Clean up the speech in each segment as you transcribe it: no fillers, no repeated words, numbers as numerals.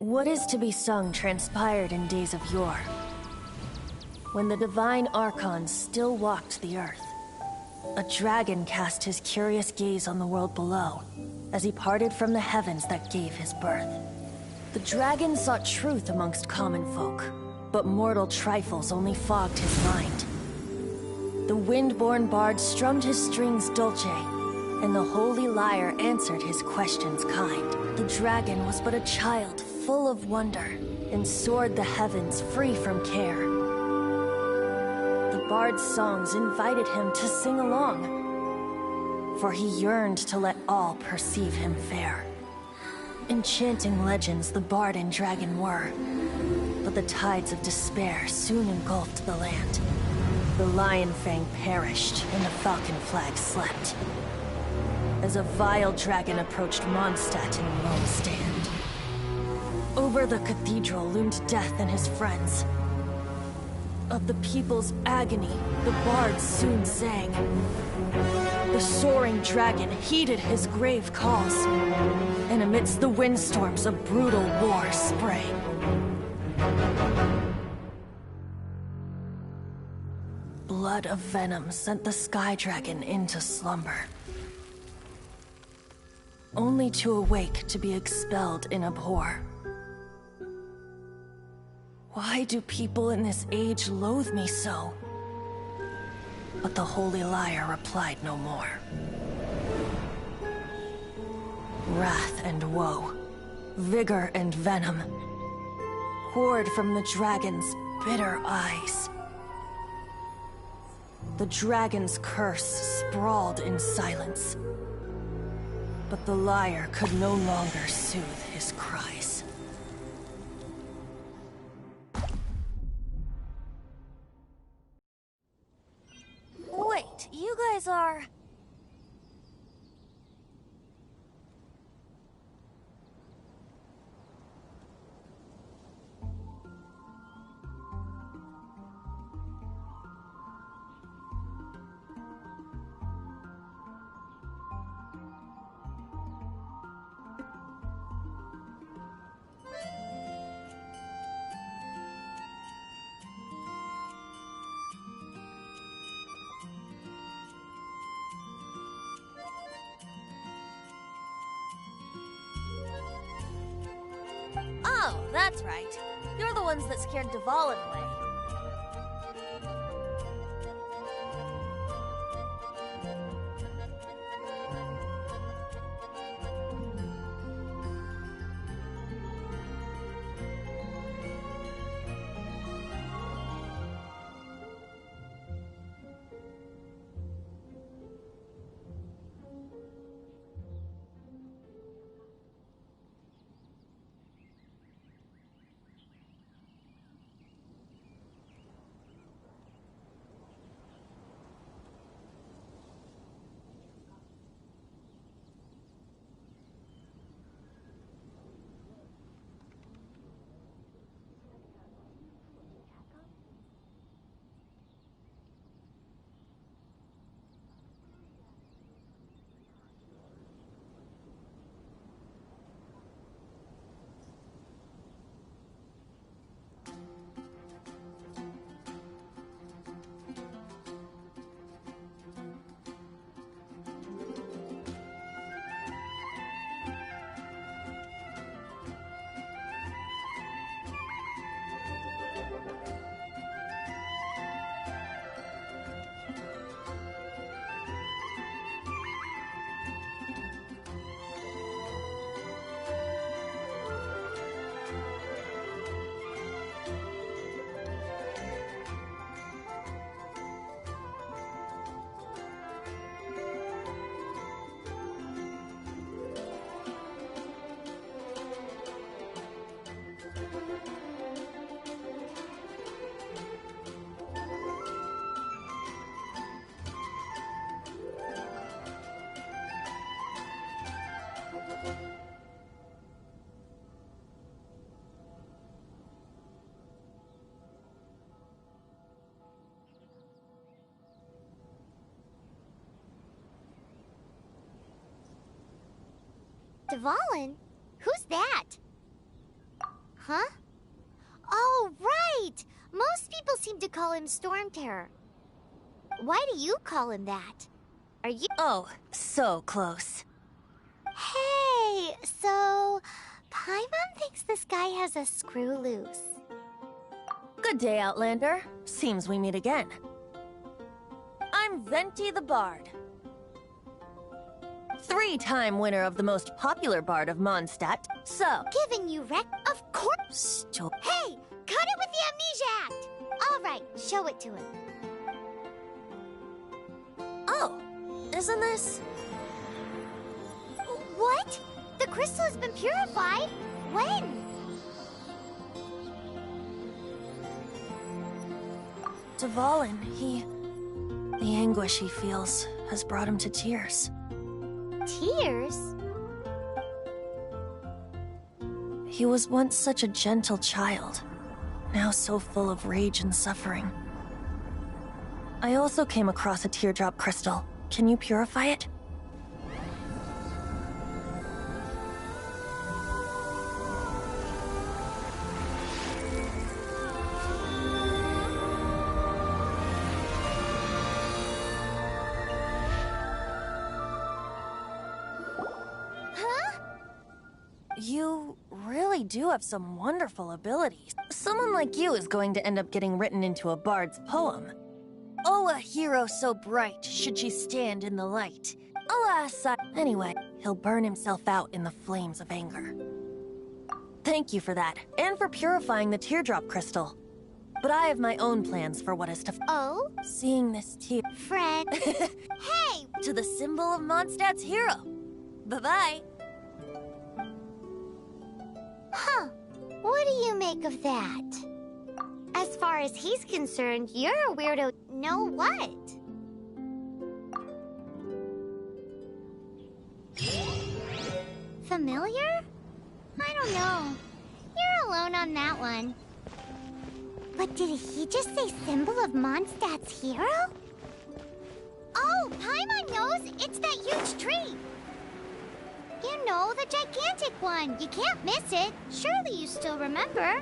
What is to be sung transpired in days of yore, when the divine archons still walked the earth. A dragon cast his curious gaze on the world below, as he parted from the heavens that gave his birth. The dragon sought truth amongst common folk, but mortal trifles only fogged his mind. The wind-born bard strummed his strings dulce, and the holy lyre answered his questions kind. The dragon was but a child full of wonder, and soared the heavens free from care. The bard's songs invited him to sing along, for he yearned to let all perceive him fair. Enchanting legends the bard and dragon were, but the tides of despair soon engulfed the land. The Lion Fang perished, and the Falcon Flag slept, as a vile dragon approached Mondstadt in lone stand. Over the cathedral loomed Death and his friends. Of the people's agony, the bards soon sang. The soaring dragon heeded his grave calls, and amidst the windstorms a brutal war sprang. Blood of venom sent the sky dragon into slumber, only to awake to be expelled in abhor. Why do people in this age loathe me so? But the holy lyre replied no more. Wrath and woe, vigor and venom, poured from the dragon's bitter eyes. The dragon's curse sprawled in silence, but the lyre could no longer soothe his cries. Wait, you guys are... Oh, that's right. You're the ones that scared Dvalin away. Dvalin? Who's that? Huh? Oh, right! Most people seem to call him Storm Terror. Why do you call him that? Are you— Oh, so close. Hey, so Paimon thinks this guy has a screw loose. Good day, Outlander. Seems we meet again. I'm Venti the Bard. 3-time winner of the most popular bard of Mondstadt, so... Giving you of course. Hey, cut it with the Amnesia Act! All right, show it to him. Oh, isn't this... What? The crystal has been purified? When? Dvalin, the anguish he feels has brought him to tears. Tears? He was once such a gentle child, now so full of rage and suffering. I also came across a teardrop crystal. Can you purify it? You really do have some wonderful abilities. Someone like you is going to end up getting written into a bard's poem. Oh, a hero so bright, should she stand in the light. Alas, Anyway, he'll burn himself out in the flames of anger. Thank you for that, and for purifying the teardrop crystal. But I have my own plans for what is to— Oh? Seeing this tear— Friend. Hey! To the symbol of Mondstadt's hero. Bye-bye. Huh. What do you make of that? As far as he's concerned, you're a weirdo. Know what? Familiar? I don't know. You're alone on that one. But did he just say symbol of Mondstadt's hero? Oh, Paimon knows! It's that huge tree! You know, the gigantic one. You can't miss it. Surely you still remember.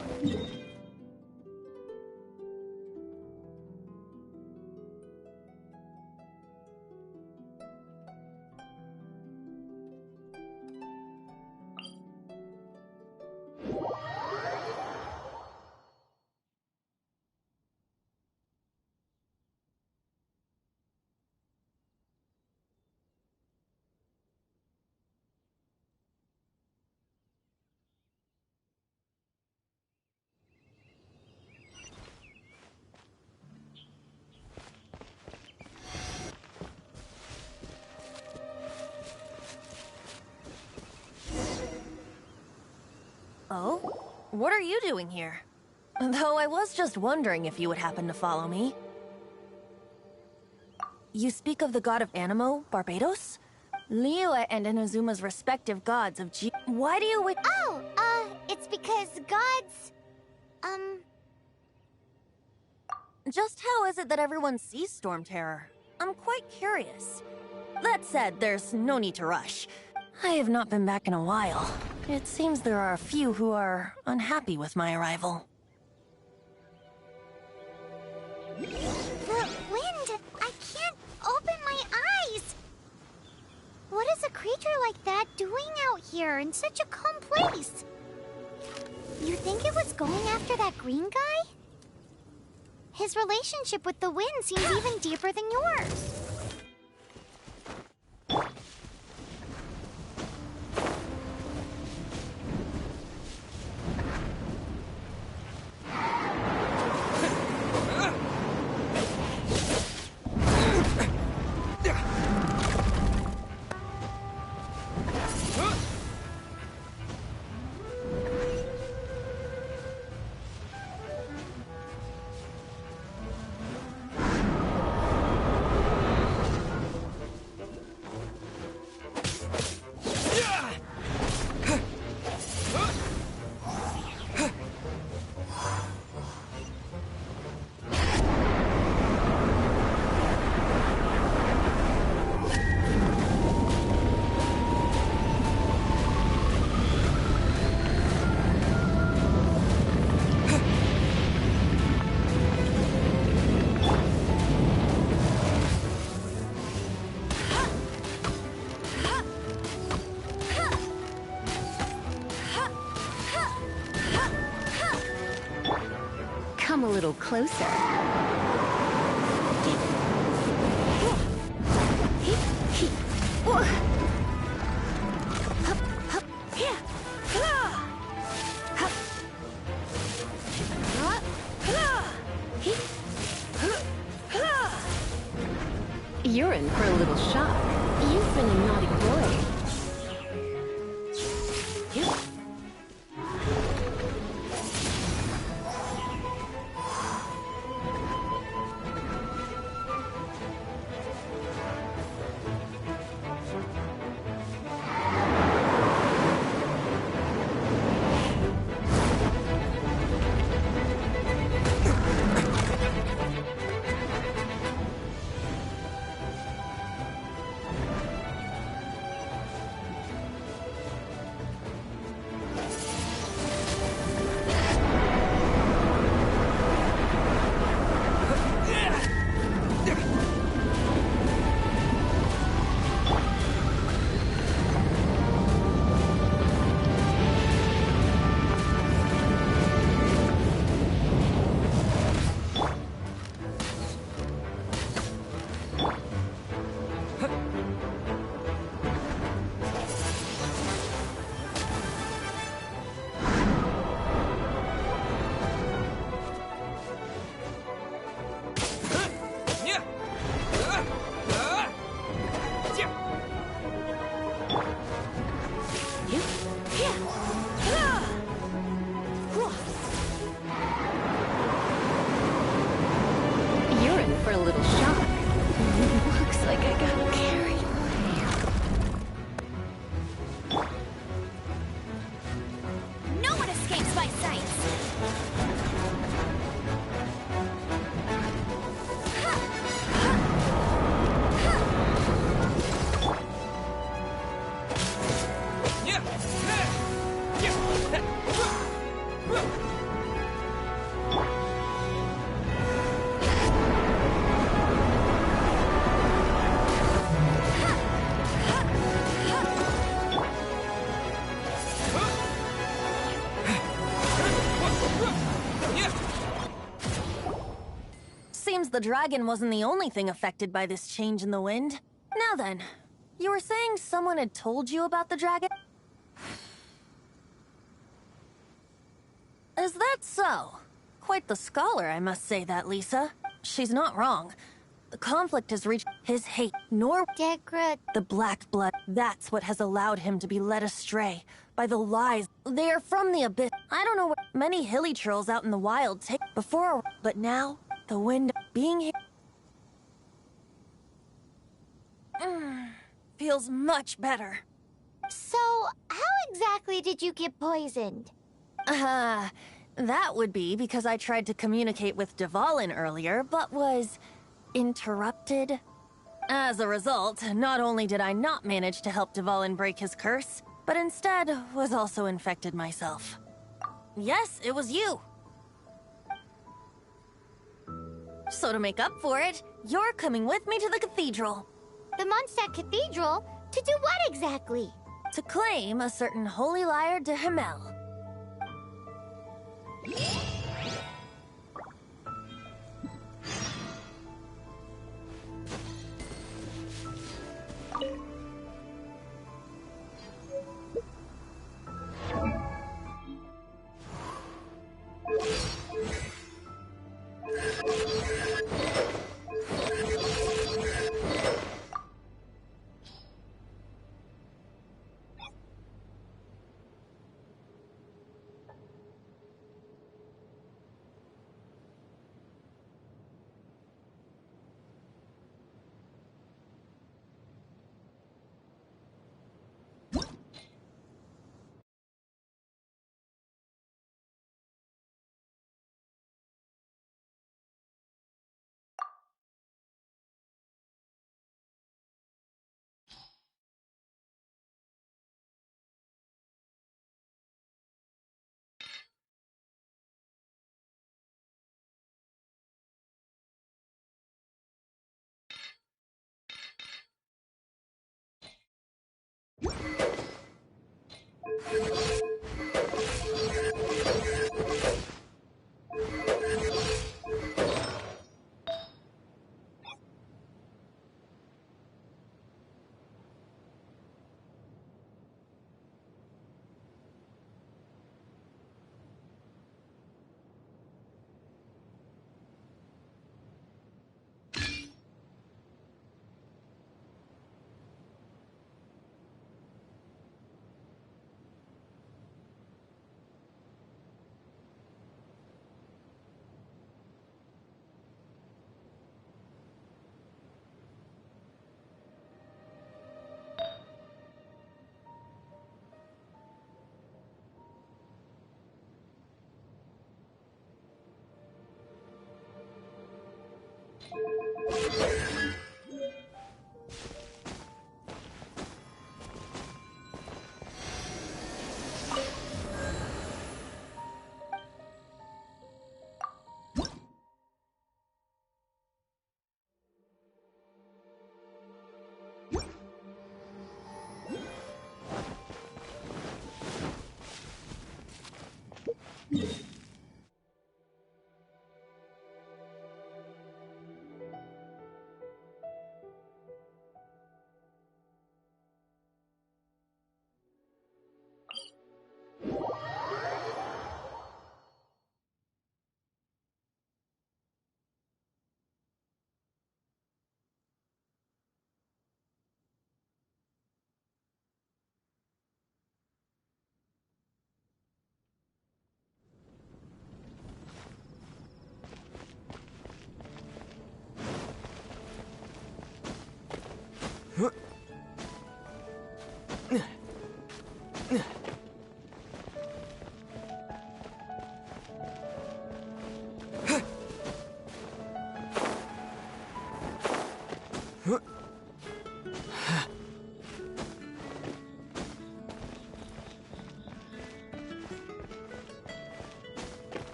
Oh? What are you doing here? Though I was just wondering if you would happen to follow me. You speak of the god of Animo, Barbados? Liyue and Inazuma's respective gods of G— Why do you wi— Oh, it's because gods, Just how is it that everyone sees Storm Terror? I'm quite curious. That said, there's no need to rush. I have not been back in a while. It seems there are a few who are unhappy with my arrival. The wind! I can't open my eyes! What is a creature like that doing out here in such a calm place? You think it was going after that green guy? His relationship with the wind seems even deeper than yours. little closer. You're in for a little shock. You've been a naughty boy. You're in for a little shock. Looks like I got carried away. No one escapes my sight! Seems the dragon wasn't the only thing affected by this change in the wind. Now then, you were saying someone had told you about the dragon? Is that so? Quite the scholar, I must say that, Lisa. She's not wrong. The conflict has reached his hate, nor the black blood. That's what has allowed him to be led astray by the lies. They are from the abyss. I don't know what many hilly trolls out in the wild take before, but now, the wind being here feels much better. So, how exactly did you get poisoned? That would be because I tried to communicate with Dvalin earlier, but was interrupted. As a result, not only did I not manage to help Dvalin break his curse, but instead was also infected myself. Yes, it was you. So to make up for it, you're coming with me to the cathedral. The Mondstadt Cathedral? To do what exactly? To claim a certain holy lyre de Himmel.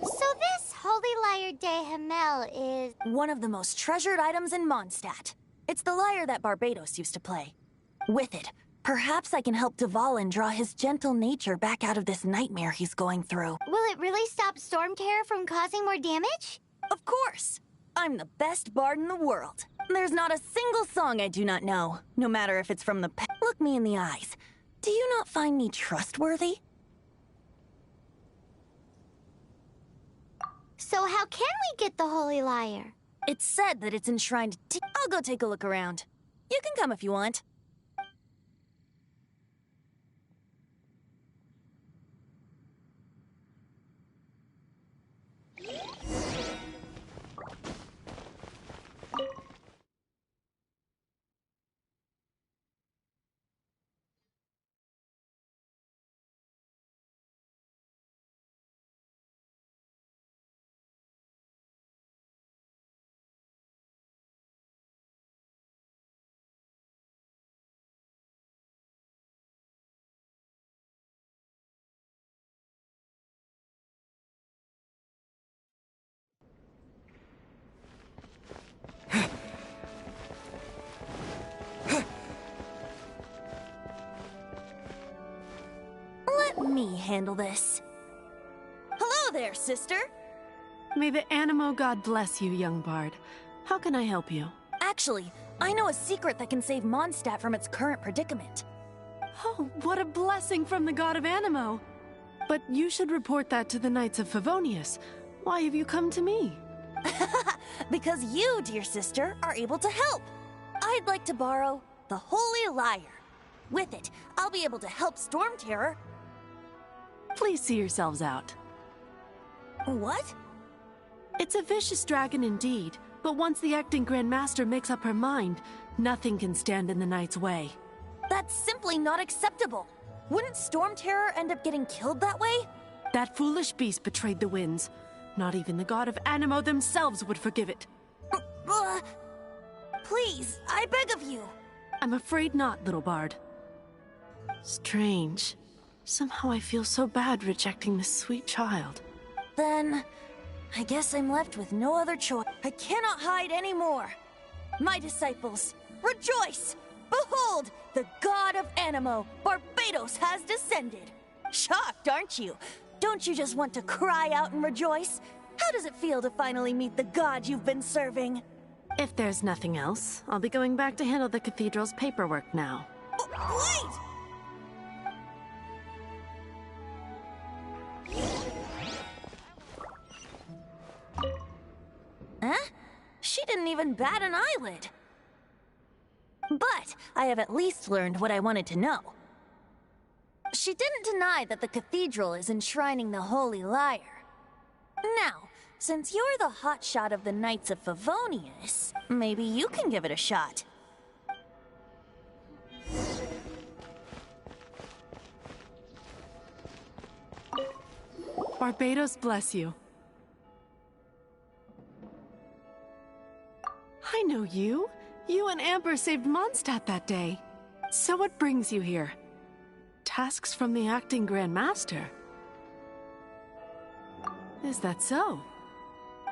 So this Holy Lyre de Himmel is... one of the most treasured items in Mondstadt. It's the lyre that Barbados used to play. With it, perhaps I can help Dvalin draw his gentle nature back out of this nightmare he's going through. Will it really stop Storm Terror from causing more damage? Of course! I'm the best bard in the world. There's not a single song I do not know, no matter if it's from the past. Look me in the eyes. Do you not find me trustworthy? So how can we get the Holy Lyre? It's said that it's enshrined. I'll go take a look around. You can come if you want. Let me handle this. Hello there, sister. May the Animo God bless you, young bard. How can I help you? Actually, I know a secret that can save Mondstadt from its current predicament. Oh, what a blessing from the god of Animo! But you should report that to the Knights of Favonius. Why have you come to me? Because you, dear sister, are able to help. I'd like to borrow the Holy Lyre. With it, I'll be able to help Storm Terror. Please see yourselves out. What? It's a vicious dragon indeed, but once the acting Grand Master makes up her mind, nothing can stand in the Knight's way. That's simply not acceptable. Wouldn't Storm Terror end up getting killed that way? That foolish beast betrayed the winds. Not even the god of Animo themselves would forgive it. Please, I beg of you. I'm afraid not, little bard. Strange. Somehow I feel so bad rejecting this sweet child. Then, I guess I'm left with no other choice. I cannot hide anymore. My disciples, rejoice! Behold, the god of Animo, Barbados, has descended. Shocked, aren't you? Don't you just want to cry out and rejoice? How does it feel to finally meet the god you've been serving? If there's nothing else, I'll be going back to handle the cathedral's paperwork now. Wait! Huh? She didn't even bat an eyelid. But I have at least learned what I wanted to know. She didn't deny that the cathedral is enshrining the Holy Lyre. Now, since you're the hotshot of the Knights of Favonius, maybe you can give it a shot. Barbados bless you. I know you. You and Amber saved Mondstadt that day. So what brings you here? Tasks from the acting Grand Master? Is that so?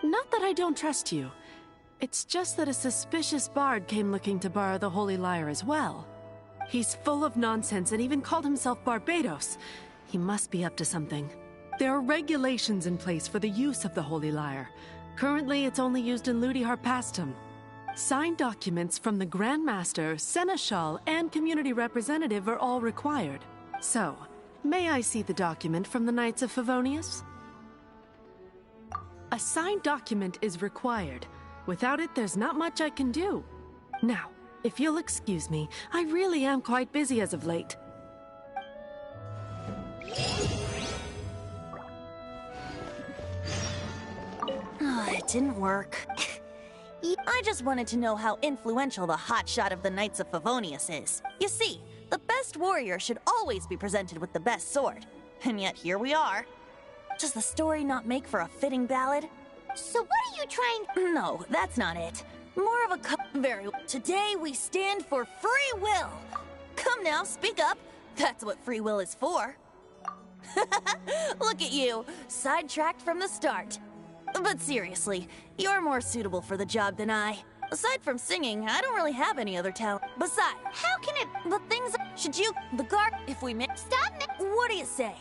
Not that I don't trust you. It's just that a suspicious bard came looking to borrow the Holy Lyre as well. He's full of nonsense and even called himself Barbados. He must be up to something. There are regulations in place for the use of the Holy Lyre. Currently, it's only used in Ludi Harpastum. Signed documents from the Grand Master, Seneschal, and community representative are all required. So, may I see the document from the Knights of Favonius? A signed document is required. Without it, there's not much I can do. Now, if you'll excuse me, I really am quite busy as of late. It didn't work. I just wanted to know how influential the hotshot of the Knights of Favonius is. You see, the best warrior should always be presented with the best sword. And yet here we are. Does the story not make for a fitting ballad? So what are you trying... No, that's not it. More of a very... Today we stand for free will. Come now, speak up. That's what free will is for. Look at you, sidetracked from the start. But seriously, you're more suitable for the job than I. Aside from singing, I don't really have any other talent. Besides, How can it... the things... Should you... The guard... If we make... Stop it! What do you say?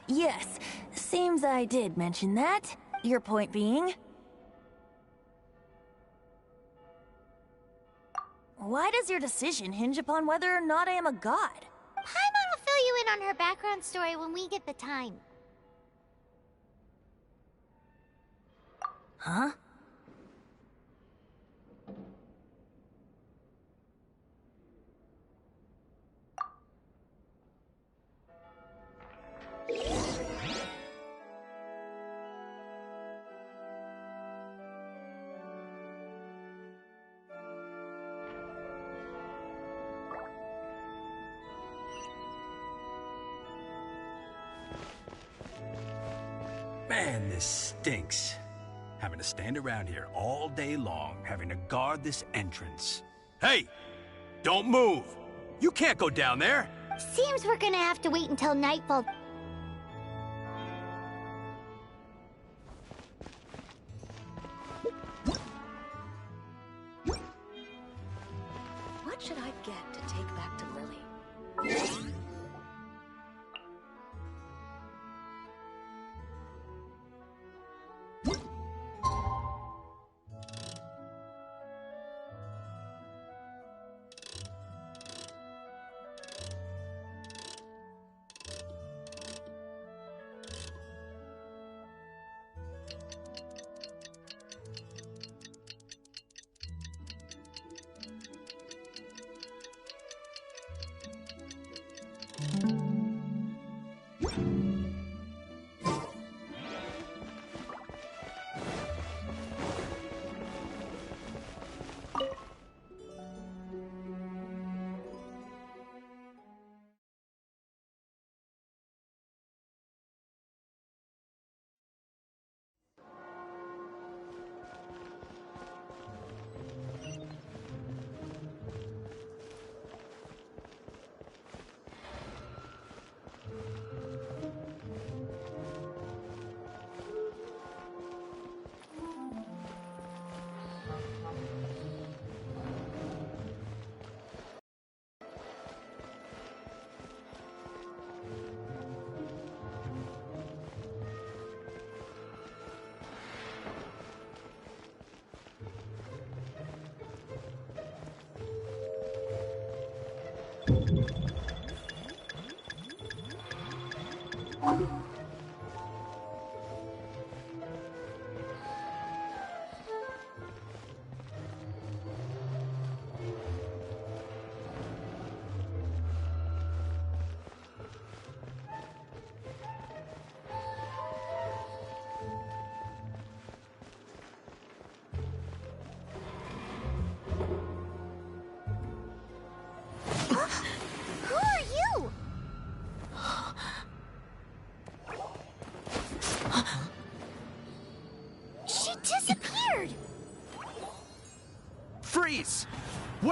Yes. Seems I did mention that. Your point being? Why does your decision hinge upon whether or not I am a god? Paimon will fill you in on her background story when we get the time. Huh? Man, this stinks. Having to stand around here all day long, having to guard this entrance. Hey! Don't move! You can't go down there! Seems we're gonna have to wait until nightfall. What should I get to take back to Lily?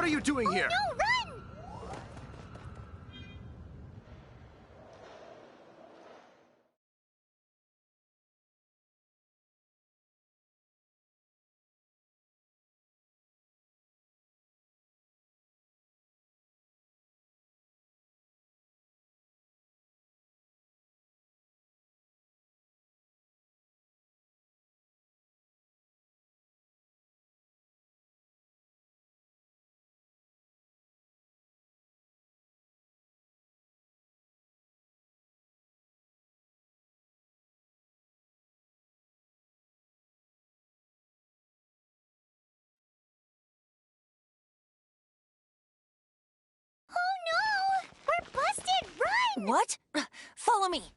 What are you doing here? No, run! Oh no! We're busted! Run! What? Follow me.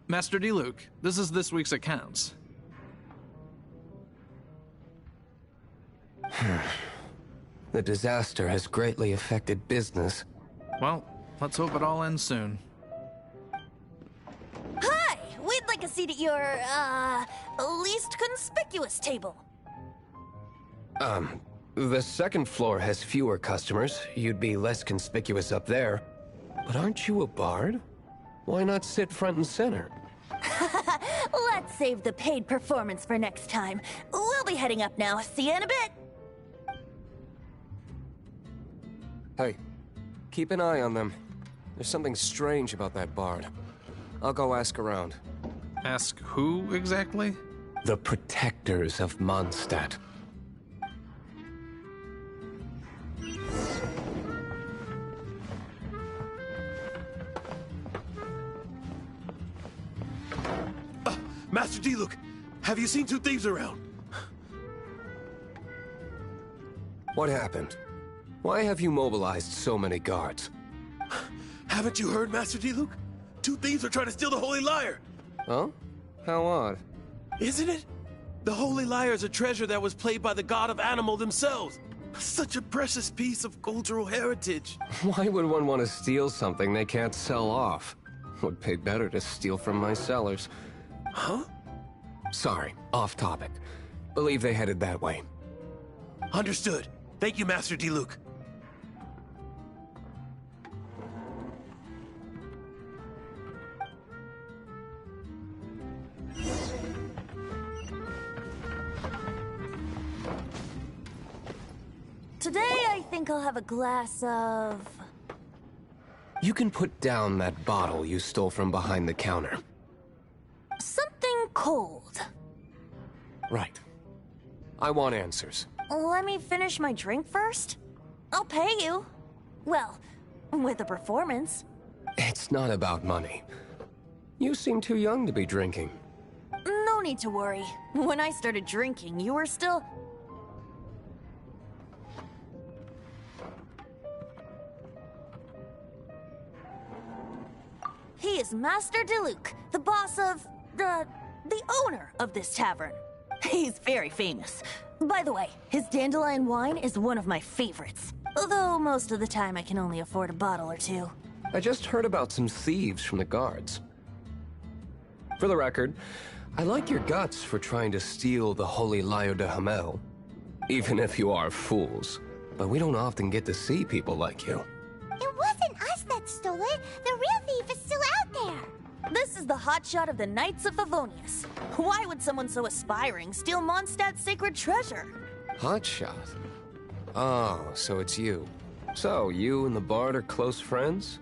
Master Diluc, this is this week's accounts. The disaster has greatly affected business. Well, let's hope it all ends soon. Hi! We'd like a seat at your, least conspicuous table. The second floor has fewer customers. You'd be less conspicuous up there. But aren't you a bard? Why not sit front and center? Let's save the paid performance for next time. We'll be heading up now. See you in a bit. Hey, keep an eye on them. There's something strange about that bard. I'll go ask around. Ask who exactly? The protectors of Mondstadt. Master Diluc, have you seen two thieves around? What happened? Why have you mobilized so many guards? Haven't you heard, Master Diluc? Two thieves are trying to steal the Holy Lyre. Huh? How odd. Isn't it? The Holy Lyre is a treasure that was played by the god of animal themselves. Such a precious piece of cultural heritage. Why would one want to steal something they can't sell off? Would pay better to steal from my cellars. Huh? Sorry, off topic. Believe they headed that way. Understood. Thank you, Master Diluc. Today, I think I'll have a glass of... You can put down that bottle you stole from behind the counter. something cold. Right. I want answers. Let me finish my drink first. I'll pay you. Well, with a performance. It's not about money. You seem too young to be drinking. No need to worry. When I started drinking, you were still... He is Master Diluc, the boss of... the owner of this tavern. He's very famous. By the way, his dandelion wine is one of my favorites. Although most of the time I can only afford a bottle or two. I just heard about some thieves from the guards. For the record, I like your guts for trying to steal the Holy Lyre de Hamel. Even if you are fools. But we don't often get to see people like you. It wasn't us that stole it. The real thief is still out there. This is the hotshot of the Knights of Favonius. Why would someone so aspiring steal Mondstadt's sacred treasure? Hotshot? Oh, so it's you. So, you and the Bard are close friends?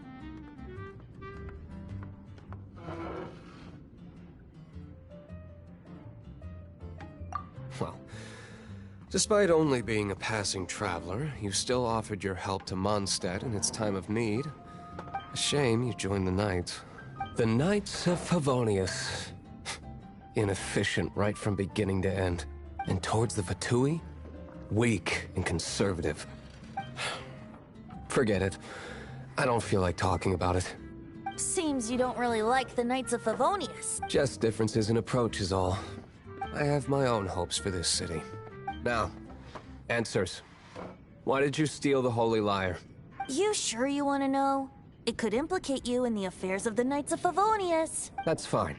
Well, despite only being a passing traveler, you still offered your help to Mondstadt in its time of need. A shame you joined the Knights. The Knights of Favonius. Inefficient right from beginning to end. And towards the Fatui? Weak and conservative. Forget it. I don't feel like talking about it. Seems you don't really like the Knights of Favonius. Just differences in approach is all. I have my own hopes for this city. Now, answers. Why did you steal the Holy Lyre? You sure you want to know? It could implicate you in the affairs of the Knights of Favonius. That's fine.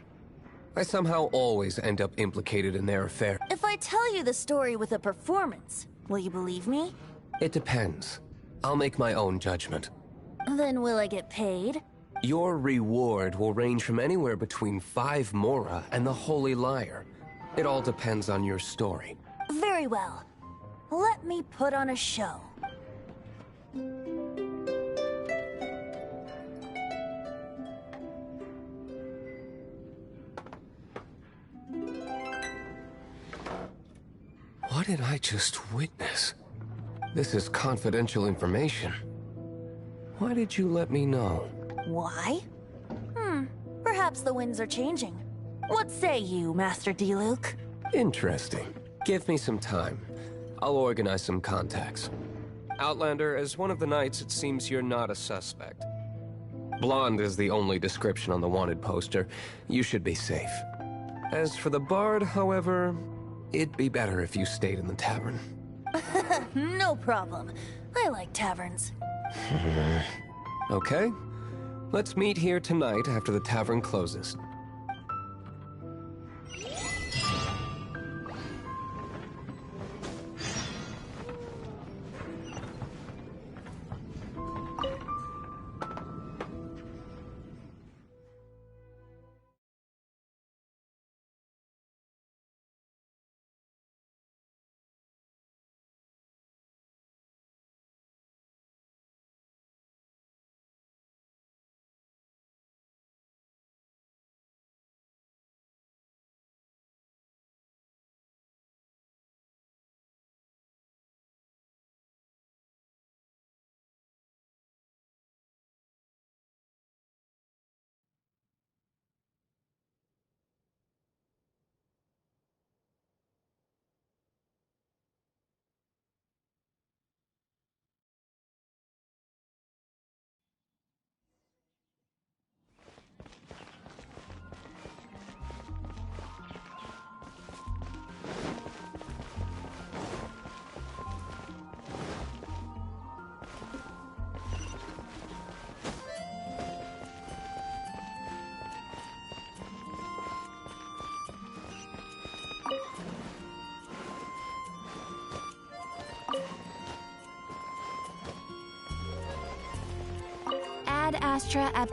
I somehow always end up implicated in their affair. If I tell you the story with a performance, will you believe me? It depends. I'll make my own judgment. Then will I get paid? Your reward will range from anywhere between 5 Mora and the Holy Lyre. It all depends on your story. Very well. Let me put on a show. What did I just witness? This is confidential information. Why did you let me know? Why? Perhaps the winds are changing. What say you, Master Diluc? Interesting. Give me some time. I'll organize some contacts. Outlander, as one of the knights, it seems you're not a suspect. Blonde is the only description on the wanted poster. You should be safe. As for the bard, however, it'd be better if you stayed in the tavern. No problem. I like taverns. Okay. Let's meet here tonight after the tavern closes. Ad Astra ab...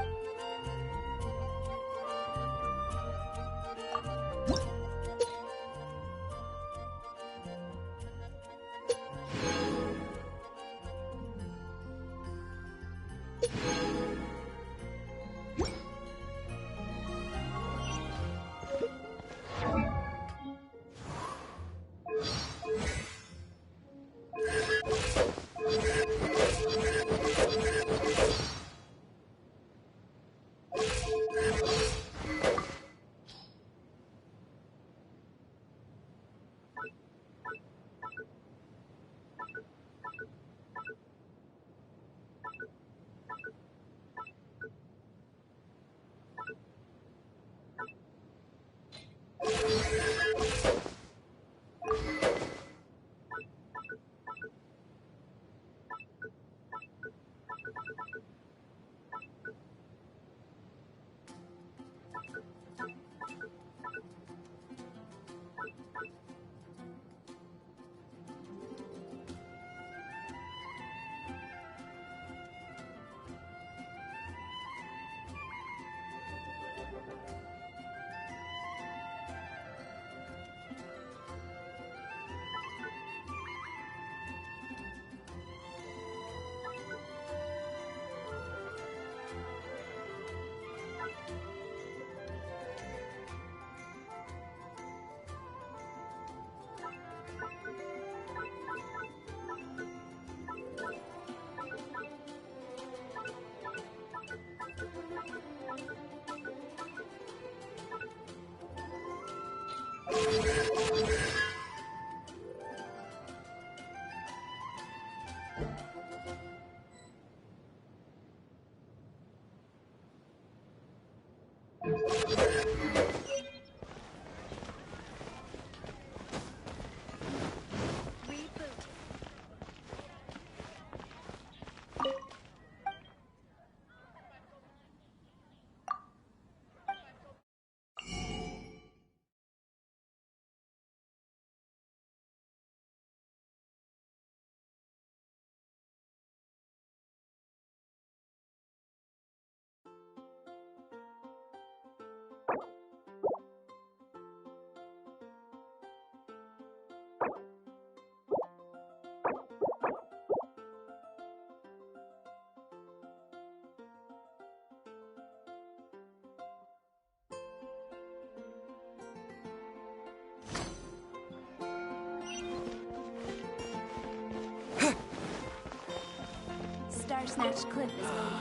Star Snatch Cliff is known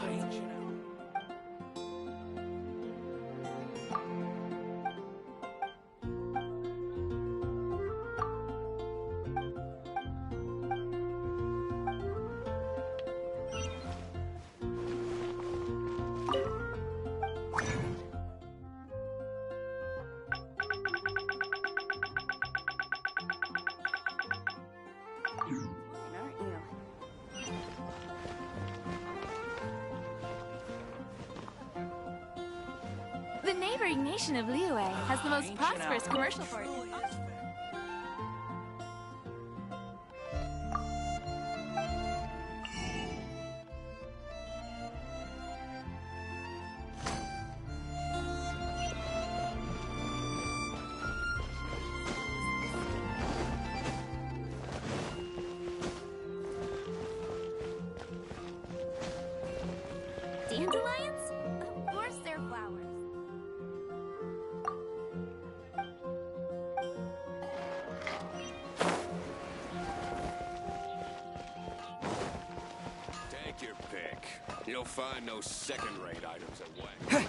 The neighboring nation of Liyue has the most prosperous commercial port. Dandelions? Of course they're flowers. Take your pick. You'll find no second-rate items at Wang.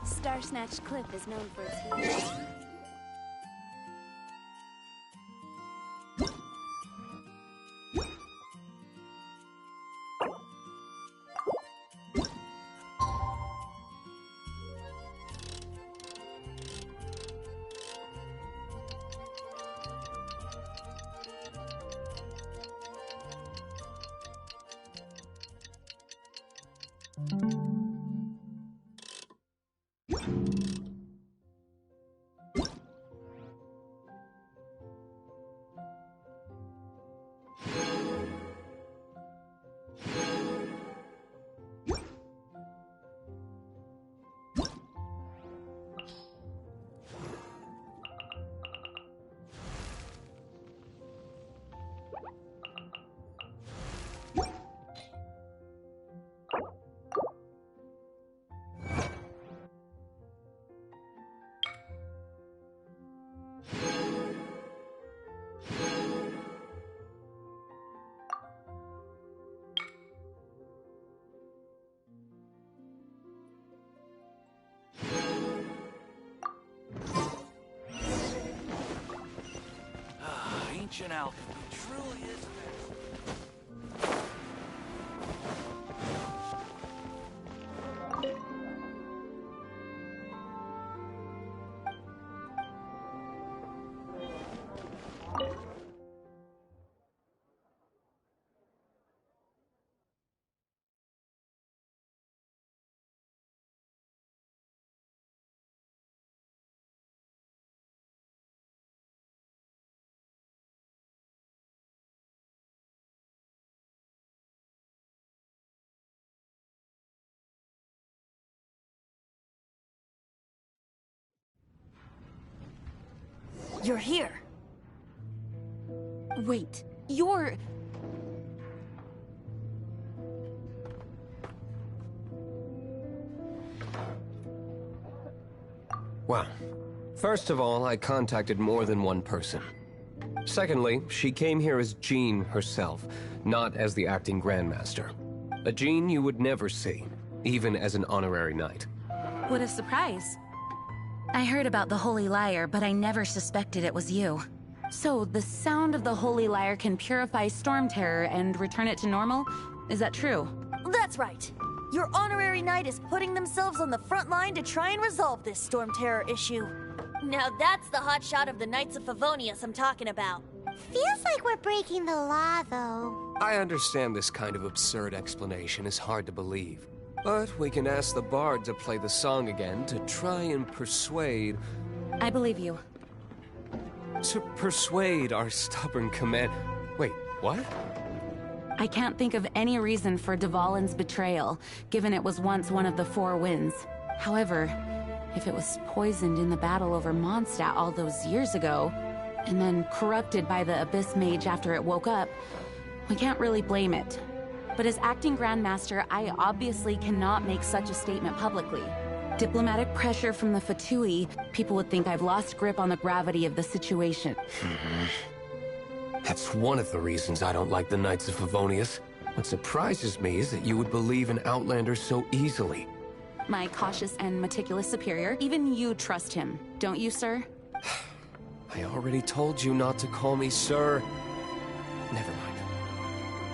Star Snatch Cliff is known for its heat. Ancient alchemy truly is you're here. Wait, you're... Well, first of all, I contacted more than one person. Secondly, she came here as Jean herself, not as the acting Grandmaster. A Jean you would never see, even as an honorary knight. What a surprise. I heard about the Holy Lyre, but I never suspected it was you. So, the sound of the Holy Lyre can purify Storm Terror and return it to normal? Is that true? That's right. Your honorary knight is putting themselves on the front line to try and resolve this Storm Terror issue. Now that's the hotshot of the Knights of Favonius I'm talking about. Feels like we're breaking the law, though. I understand this kind of absurd explanation is hard to believe. But we can ask the bard to play the song again to try and persuade... I believe you. To persuade our stubborn command... Wait, what? I can't think of any reason for Dvalin's betrayal, given it was once one of the Four Winds. However, if it was poisoned in the battle over Mondstadt all those years ago, and then corrupted by the Abyss Mage after it woke up, we can't really blame it. But as acting Grandmaster, I obviously cannot make such a statement publicly. Diplomatic pressure from the Fatui, people would think I've lost grip on the gravity of the situation. That's one of the reasons I don't like the Knights of Favonius. What surprises me is that you would believe in Outlanders so easily. My cautious and meticulous superior, even you trust him, don't you, sir? I already told you not to call me sir. Never mind.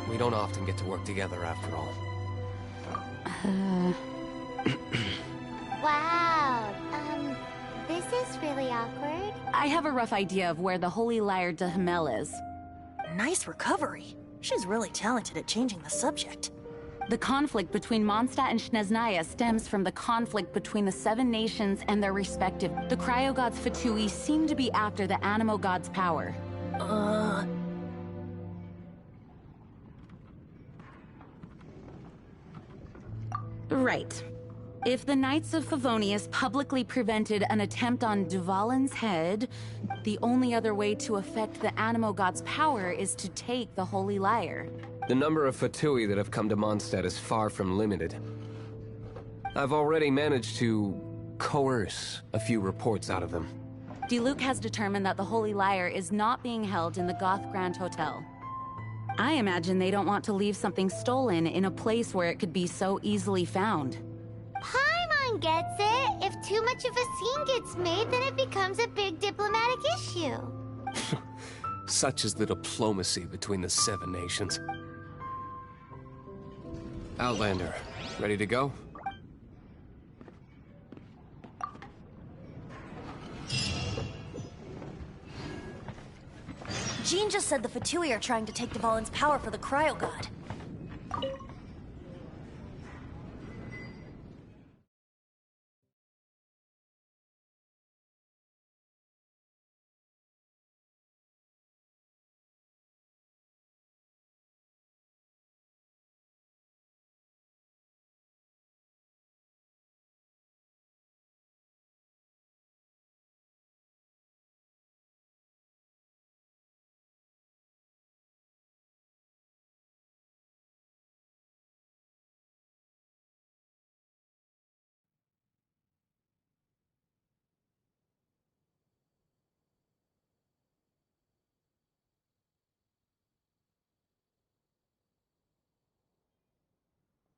We don't often get to work together after all. Wow, this is really awkward. I have a rough idea of where the Holy Lyre de Hamel is. Nice recovery. She's really talented at changing the subject. The conflict between Mondstadt and Snezhnaya stems from the conflict between the Seven Nations and their respective... The Cryo Gods Fatui seem to be after the Animo Gods' power. Right. If the Knights of Favonius publicly prevented an attempt on Dvalin's head, the only other way to affect the Animo Gods' power is to take the Holy Lyre. The number of Fatui that have come to Mondstadt is far from limited. I've already managed to coerce a few reports out of them. Diluc has determined that the Holy Lyre is not being held in the Goth Grand Hotel. I imagine they don't want to leave something stolen in a place where it could be so easily found. Paimon gets it. If too much of a scene gets made, then it becomes a big diplomatic issue. Such is the diplomacy between the Seven Nations. Outlander, ready to go? Jean just said the Fatui are trying to take Dvalin's power for the Cryo God.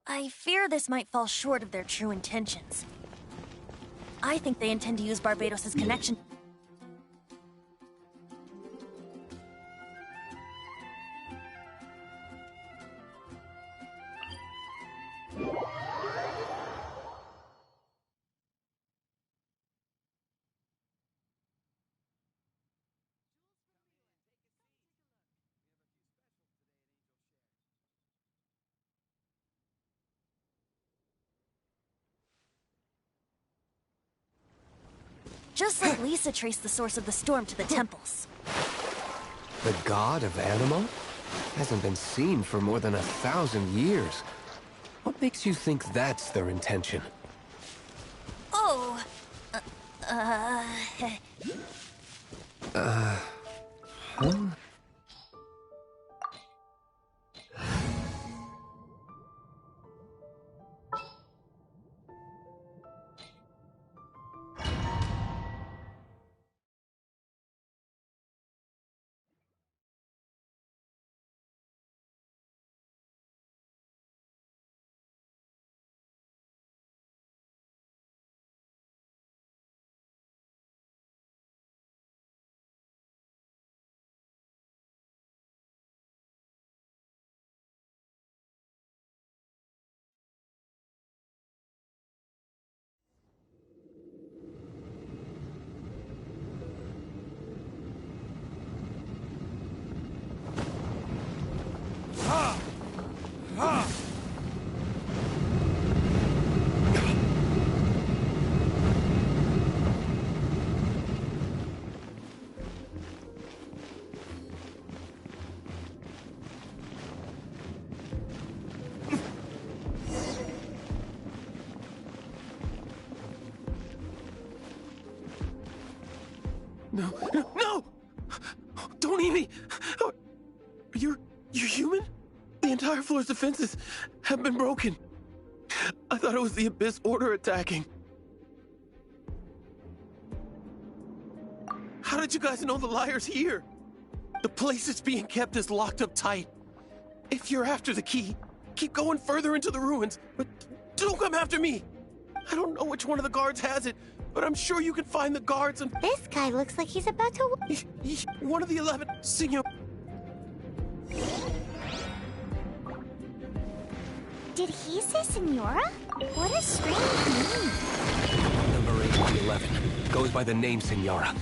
I fear this might fall short of their true intentions. I think they intend to use Barbados' connection. Just like Lisa traced the source of the storm to the temples. The god of Animo? Hasn't been seen for more than 1,000 years. What makes you think that's their intention? Oh, Huh? No, no, no! Don't eat me! You're human? The entire floor's defenses have been broken. I thought it was the Abyss Order attacking. How did you guys know the liar's here? The place it's being kept is locked up tight. If you're after the key, keep going further into the ruins, but don't come after me. I don't know which one of the guards has it, but I'm sure you can find the guards and... This guy looks like he's about to... One of the 11, Senor... Did he say Senora? What a strange name. Number 8 of the 11 goes by the name Senora.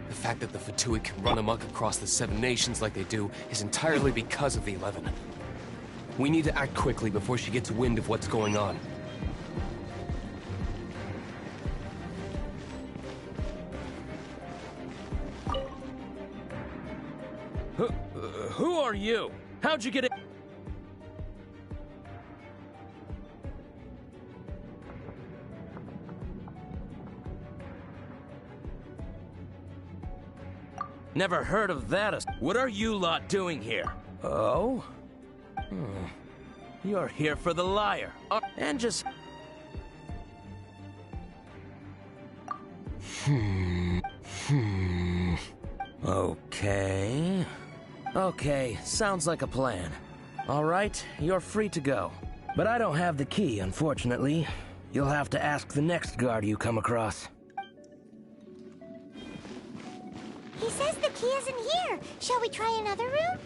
The fact that the Fatui can run amok across the 7 nations like they do is entirely because of the 11. We need to act quickly before she gets wind of what's going on. Who are you? How'd you get in? Never heard of that. What are you lot doing here? Oh? You're here for the liar. And just... Okay. Okay, sounds like a plan. All right, you're free to go. But I don't have the key, unfortunately. You'll have to ask the next guard you come across. He says the key isn't here. Shall we try another room?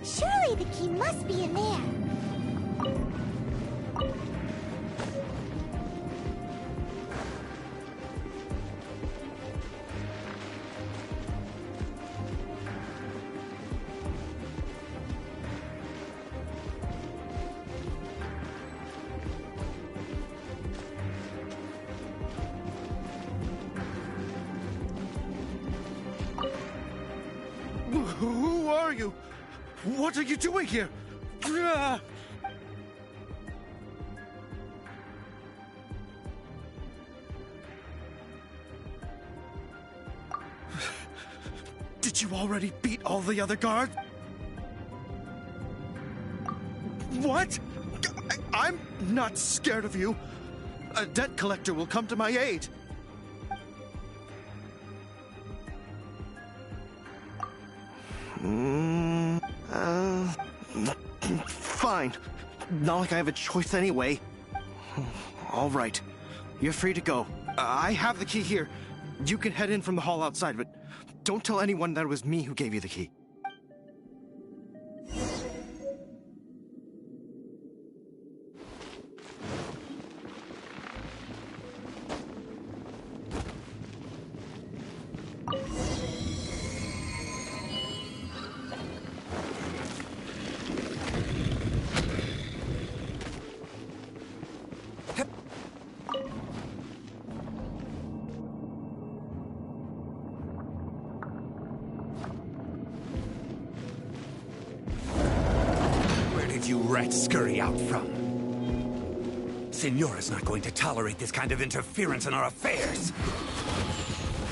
Surely the key must be in there. Who are you? What are you doing here? Did you already beat all the other guards? What? I'm not scared of you. A debt collector will come to my aid. Fine. Not like I have a choice anyway. All right. You're free to go. I have the key here. You can head in from the hall outside, but don't tell anyone that it was me who gave you the key. You rats scurry out from? Signora's not going to tolerate this kind of interference in our affairs.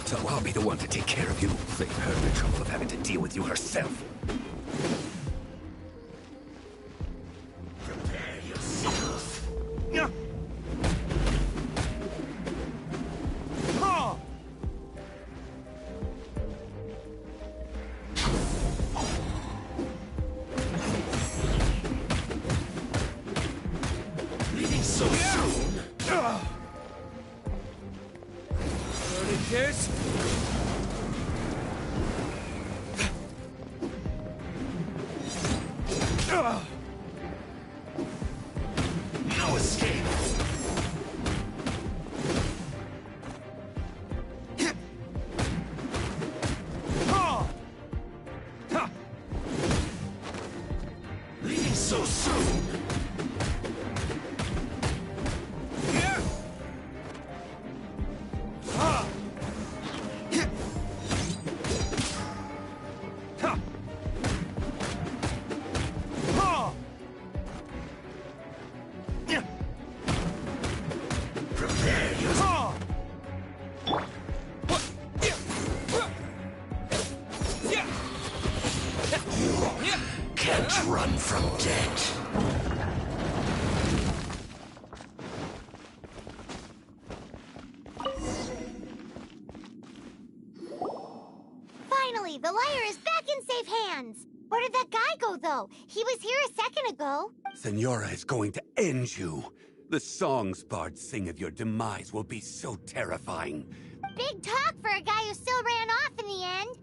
So I'll be the one to take care of you. Save her the trouble of having to deal with you herself. Prepare yourself. So soon. Furniture. No escape. Leaving so soon. Can't run from death. Finally, the liar is back in safe hands. Where did that guy go, though? He was here a second ago. Senora is going to end you. The songs bards sing of your demise will be so terrifying. Big talk for a guy who still ran off in the end.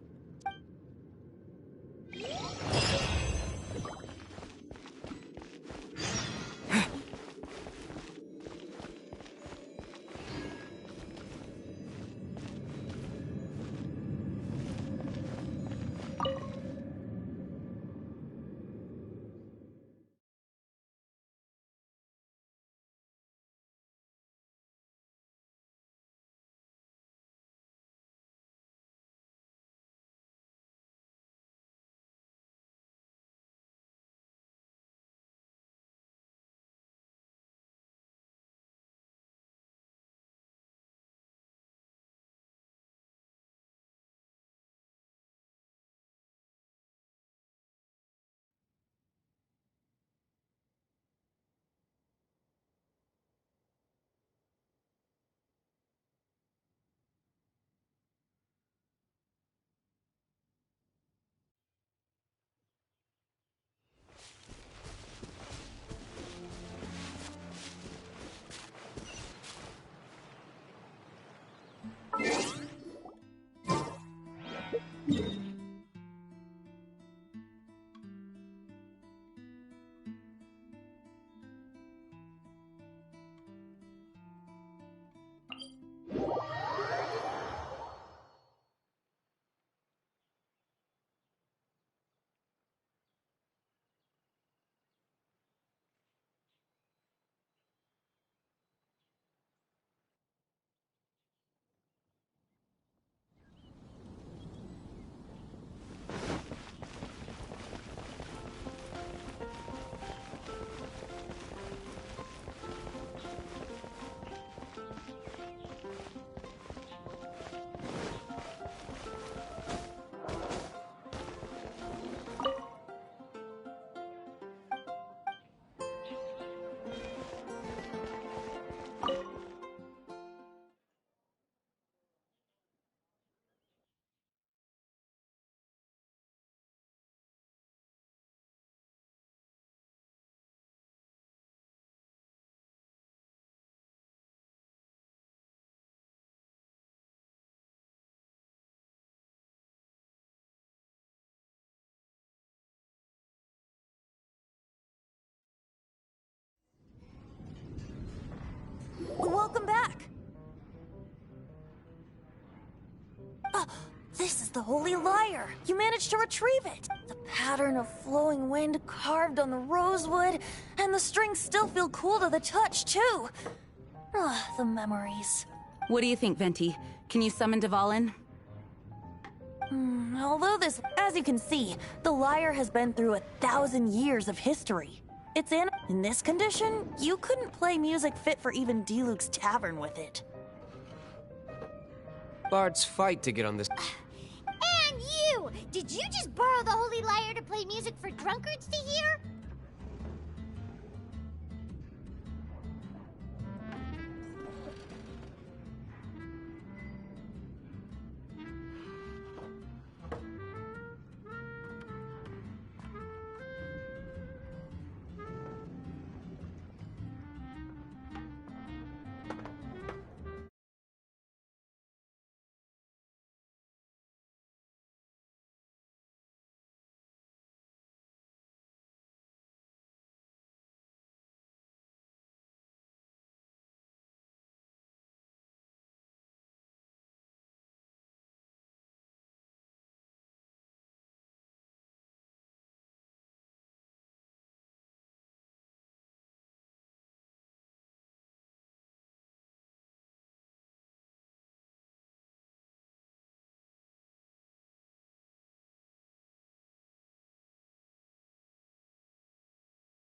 This is the Holy Lyre. You managed to retrieve it. The pattern of flowing wind carved on the rosewood, and the strings still feel cool to the touch, too. The memories. What do you think, Venti? Can you summon Dvalin? Although as you can see, the lyre has been through 1,000 years of history. In this condition, you couldn't play music fit for even Diluc's tavern with it. Bards fight to get on this. And you! Did you just borrow the Holy Lyre to play music for drunkards to hear?